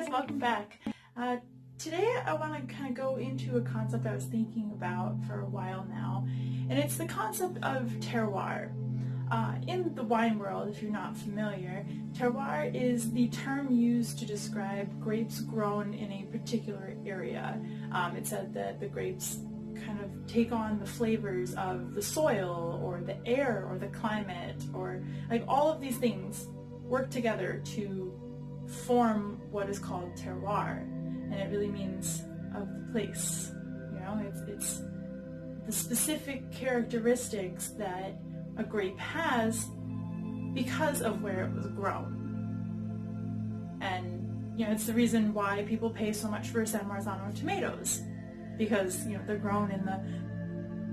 guys, welcome back. Today I want to kind of go into a concept I was thinking about for a while now, and it's the concept of terroir. In the wine world, if you're not familiar, terroir is the term used to describe grapes grown in a particular area. It said that the grapes kind of take on the flavors of the soil or the air or the climate, or like all of these things work together to form what is called terroir, and it really means of the place. You know, it's the specific characteristics that a grape has because of where it was grown. And you know, it's the reason why people pay so much for San Marzano tomatoes, because you know they're grown in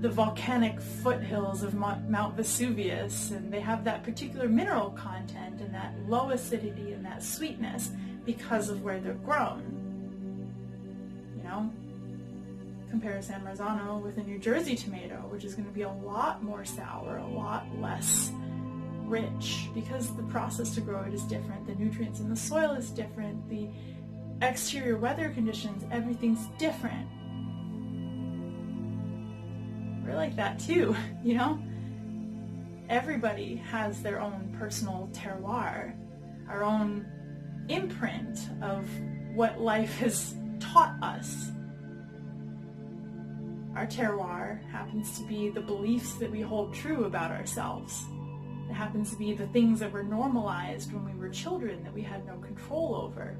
the volcanic foothills of Mount Vesuvius, and they have that particular mineral content and that low acidity and that sweetness because of where they're grown. You know, compare San Marzano with a New Jersey tomato, which is going to be a lot more sour, a lot less rich, because the process to grow it is different, the nutrients in the soil is different, the exterior weather conditions, everything's different. We're like that too, you know? Everybody has their own personal terroir, our own imprint of what life has taught us. Our terroir happens to be the beliefs that we hold true about ourselves. It happens to be the things that were normalized when we were children that we had no control over.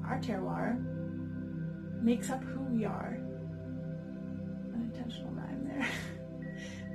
Our terroir makes up who we are. Unintentional rhyme there.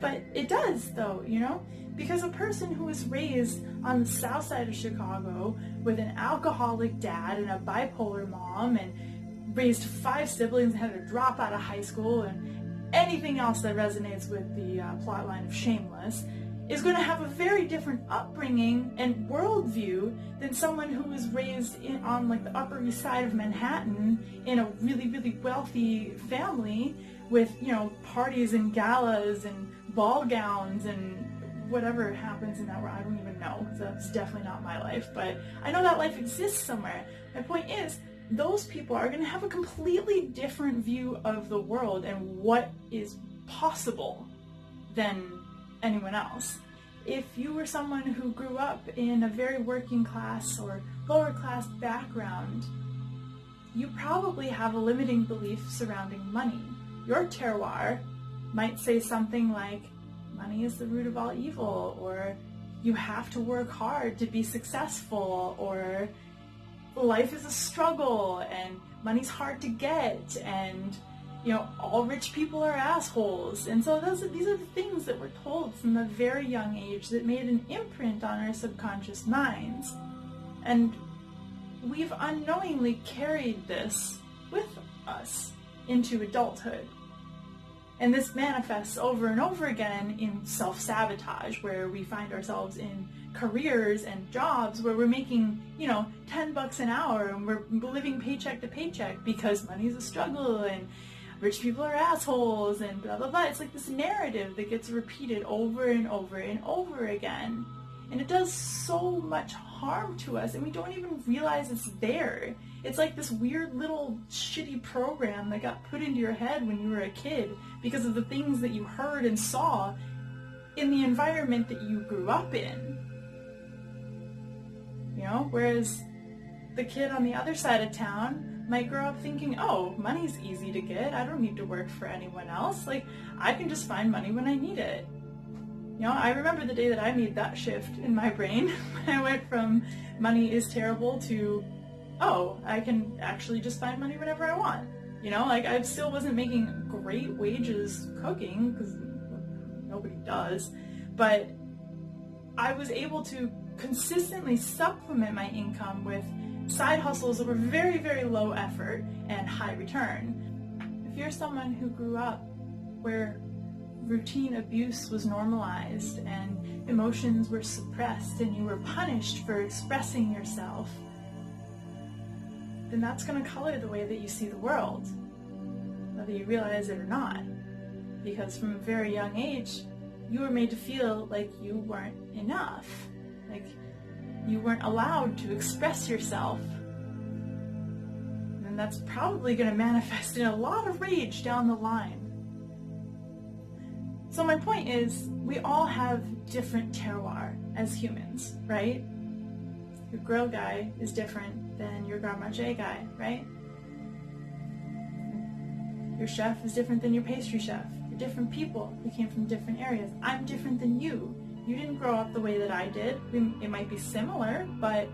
But it does, though, you know? Because a person who was raised on the south side of Chicago with an alcoholic dad and a bipolar mom and raised 5 siblings and had to drop out of high school and anything else that resonates with the plotline of Shameless is going to have a very different upbringing and worldview than someone who was raised on like the Upper East Side of Manhattan in a really, really wealthy family with, you know, parties and galas and ball gowns and whatever happens in that world. I don't even know, because that's definitely not my life, but I know that life exists somewhere. My point is, those people are going to have a completely different view of the world and what is possible than anyone else. If you were someone who grew up in a very working class or lower class background, you probably have a limiting belief surrounding money. Your terroir might say something like, money is the root of all evil, or you have to work hard to be successful, or life is a struggle and money's hard to get, and you know, all rich people are assholes. And so these are the things that we're told from a very young age that made an imprint on our subconscious minds. And we've unknowingly carried this with us into adulthood. And this manifests over and over again in self-sabotage, where we find ourselves in careers and jobs where we're making, you know, $10 an hour and we're living paycheck to paycheck because money is a struggle and rich people are assholes and blah, blah, blah. It's like this narrative that gets repeated over and over and over again. And it does so much harm to us, and we don't even realize it's there. It's like this weird little shitty program that got put into your head when you were a kid because of the things that you heard and saw in the environment that you grew up in. You know, whereas the kid on the other side of town might grow up thinking, oh, money's easy to get. I don't need to work for anyone else. Like, I can just find money when I need it. You know, I remember the day that I made that shift in my brain. I went from money is terrible to, oh, I can actually just find money whenever I want. You know, like I still wasn't making great wages cooking, because nobody does, but I was able to consistently supplement my income with side hustles that were very, very low effort and high return. If you're someone who grew up where routine abuse was normalized and emotions were suppressed and you were punished for expressing yourself, then that's going to color the way that you see the world, whether you realize it or not. Because from a very young age, you were made to feel like you weren't enough. Like you weren't allowed to express yourself. And that's probably going to manifest in a lot of rage down the line. So my point is, we all have different terroir as humans, right? Your grill guy is different than your garde manger guy, right? Your chef is different than your pastry chef. You're different people. We came from different areas. I'm different than you. You didn't grow up the way that I did. It might be similar, but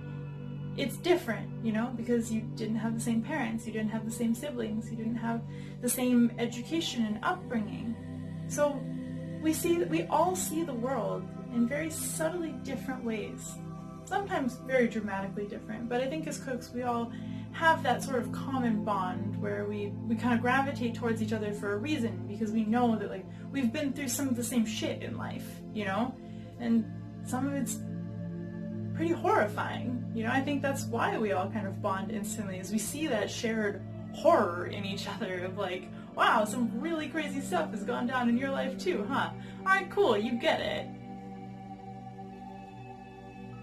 it's different, you know, because you didn't have the same parents, you didn't have the same siblings, you didn't have the same education and upbringing. So we all see the world in very subtly different ways. Sometimes very dramatically different, but I think as cooks we all have that sort of common bond where we kind of gravitate towards each other for a reason, because we know that, like, we've been through some of the same shit in life, you know, and some of it's pretty horrifying, you know. I think that's why we all kind of bond instantly, is we see that shared horror in each other of like, wow, some really crazy stuff has gone down in your life too, huh? Alright, cool, you get it.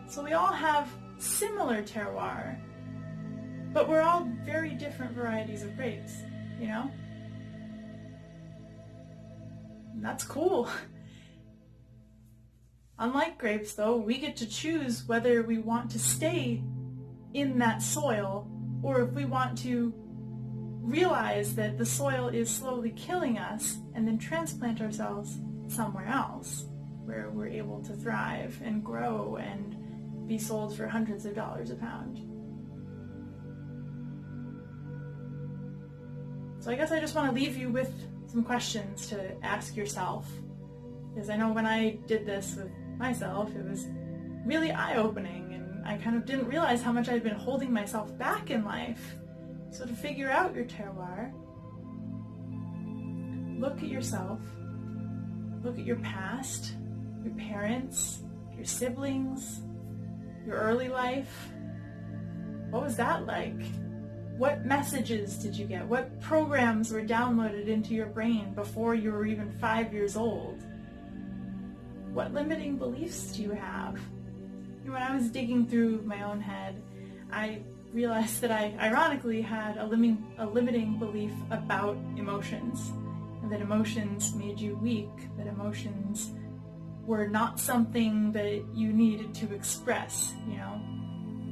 So we all have similar terroir, but we're all very different varieties of grapes, you know? And that's cool. Unlike grapes, though, we get to choose whether we want to stay in that soil or if we want to realize that the soil is slowly killing us and then transplant ourselves somewhere else where we're able to thrive and grow and be sold for hundreds of dollars a pound. So I guess I just want to leave you with some questions to ask yourself, because I know when I did this with myself, it was really eye-opening, and I kind of didn't realize how much I'd been holding myself back in life. So to figure out your terroir, look at yourself, look at your past, your parents, your siblings, your early life. What was that like? What messages did you get? What programs were downloaded into your brain before you were even 5 years old? What limiting beliefs do you have? When I was digging through my own head, I realized that I ironically had a limiting belief about emotions, and that emotions made you weak, that emotions were not something that you needed to express, you know?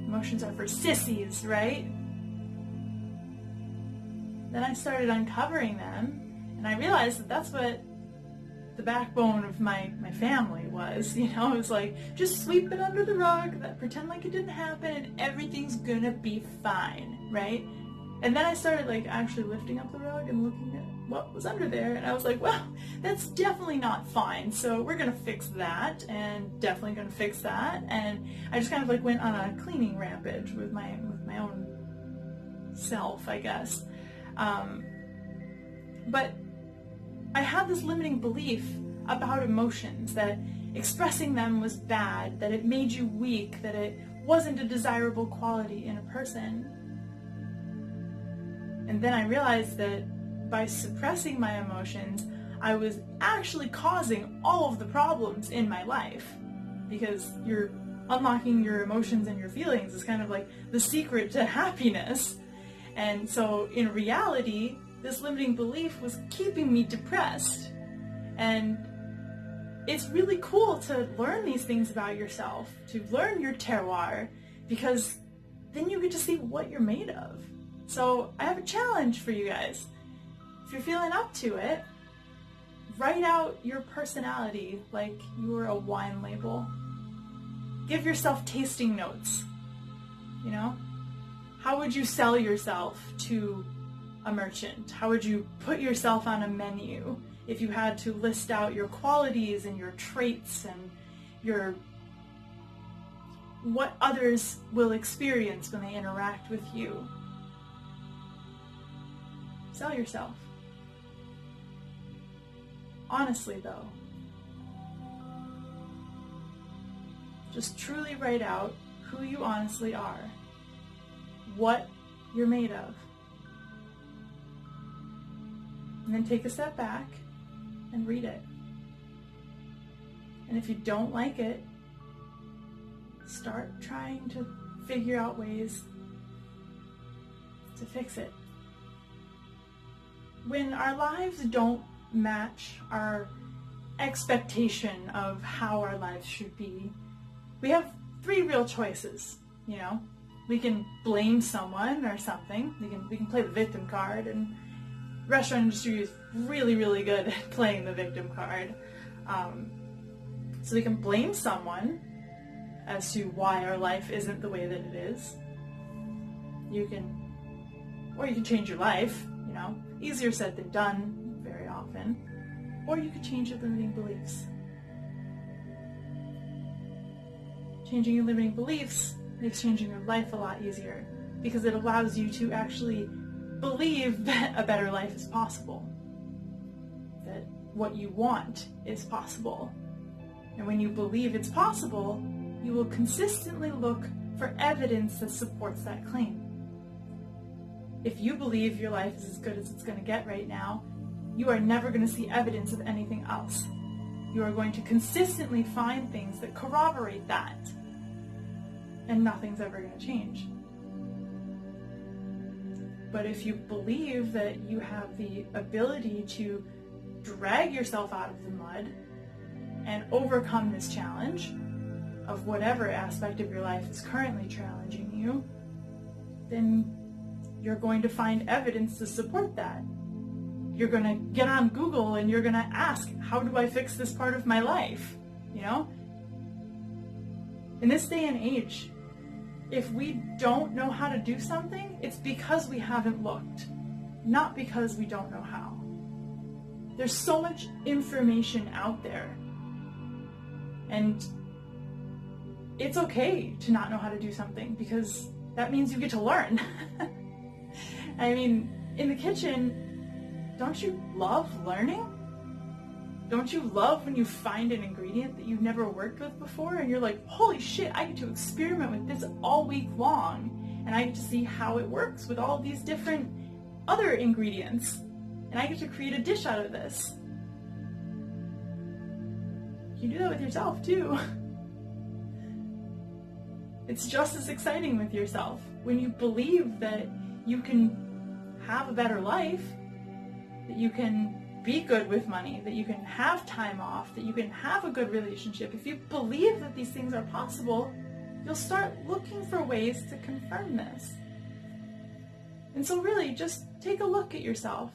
Emotions are for sissies, right? Then I started uncovering them, and I realized that that's what the backbone of my family was, you know. It was like, just sweep it under the rug, pretend like it didn't happen, and everything's gonna be fine, right? And then I started like actually lifting up the rug and looking at what was under there, and I was like, well, that's definitely not fine, so we're gonna fix that, and definitely gonna fix that. And I just kind of like went on a cleaning rampage with my own self, I guess. But I had this limiting belief about emotions, that expressing them was bad, that it made you weak, that it wasn't a desirable quality in a person. And then I realized that by suppressing my emotions, I was actually causing all of the problems in my life, because you're unlocking your emotions and your feelings is kind of like the secret to happiness. And so in reality, this limiting belief was keeping me depressed. And it's really cool to learn these things about yourself, to learn your terroir, because then you get to see what you're made of. So I have a challenge for you guys. If you're feeling up to it, write out your personality like you were a wine label. Give yourself tasting notes, you know? How would you sell yourself to a merchant? How would you put yourself on a menu if you had to list out your qualities and your traits and your what others will experience when they interact with you? Sell yourself. Honestly, though. Just truly write out who you honestly are, what you're made of. And then take a step back and read it. And if you don't like it, start trying to figure out ways to fix it. When our lives don't match our expectation of how our lives should be, we have three real choices, you know? We can blame someone or something. We can play the victim card, and the restaurant industry is really, really good at playing the victim card. So we can blame someone as to why our life isn't the way that it is. You can change your life, you know, easier said than done very often. Or you could change your limiting beliefs. Changing your limiting beliefs makes changing your life a lot easier, because it allows you to actually believe that a better life is possible, that what you want is possible. And when you believe it's possible, you will consistently look for evidence that supports that claim. If you believe your life is as good as it's going to get right now, you are never going to see evidence of anything else. You are going to consistently find things that corroborate that, and nothing's ever going to change. But if you believe that you have the ability to drag yourself out of the mud and overcome this challenge of whatever aspect of your life is currently challenging you, then you're going to find evidence to support that. You're going to get on Google and you're going to ask, how do I fix this part of my life? You know? In this day and age, if we don't know how to do something, it's because we haven't looked, not because we don't know how. There's so much information out there, and it's okay to not know how to do something, because that means you get to learn. I mean, in the kitchen, don't you love learning? Don't you love when you find an ingredient that you've never worked with before and you're like, holy shit, I get to experiment with this all week long, and I get to see how it works with all these different other ingredients, and I get to create a dish out of this. You do that with yourself too. It's just as exciting with yourself. When you believe that you can have a better life, that you can be good with money, that you can have time off, that you can have a good relationship, if you believe that these things are possible, you'll start looking for ways to confirm this. And so really, just take a look at yourself.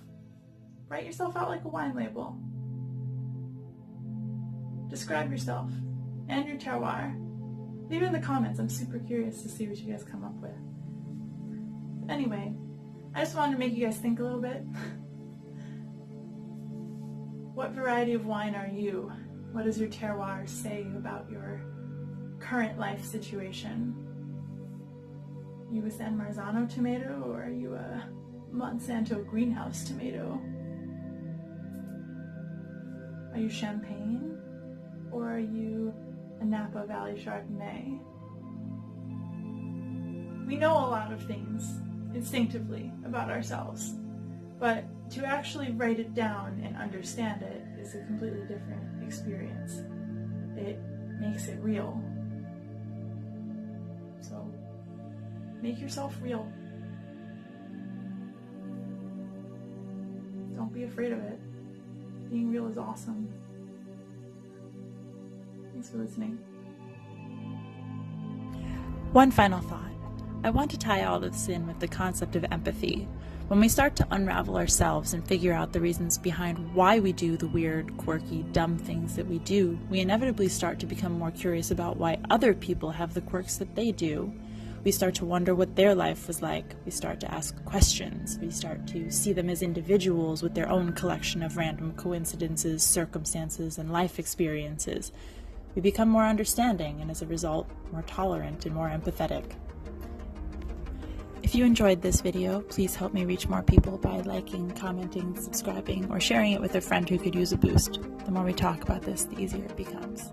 Write yourself out like a wine label. Describe yourself and your terroir. Leave it in the comments. I'm super curious to see what you guys come up with. Anyway, I just wanted to make you guys think a little bit. What variety of wine are you? What does your terroir say about your current life situation? Are you a San Marzano tomato, or are you a Monsanto greenhouse tomato? Are you Champagne, or are you a Napa Valley Chardonnay? We know a lot of things instinctively about ourselves, but to actually write it down and understand it is a completely different experience. It makes it real. So, make yourself real. Don't be afraid of it. Being real is awesome. Thanks for listening. One final thought. I want to tie all of this in with the concept of empathy. When we start to unravel ourselves and figure out the reasons behind why we do the weird, quirky, dumb things that we do, we inevitably start to become more curious about why other people have the quirks that they do. We start to wonder what their life was like. We start to ask questions. We start to see them as individuals with their own collection of random coincidences, circumstances, and life experiences. We become more understanding and, as a result, more tolerant and more empathetic. If you enjoyed this video, please help me reach more people by liking, commenting, subscribing, or sharing it with a friend who could use a boost. The more we talk about this, the easier it becomes.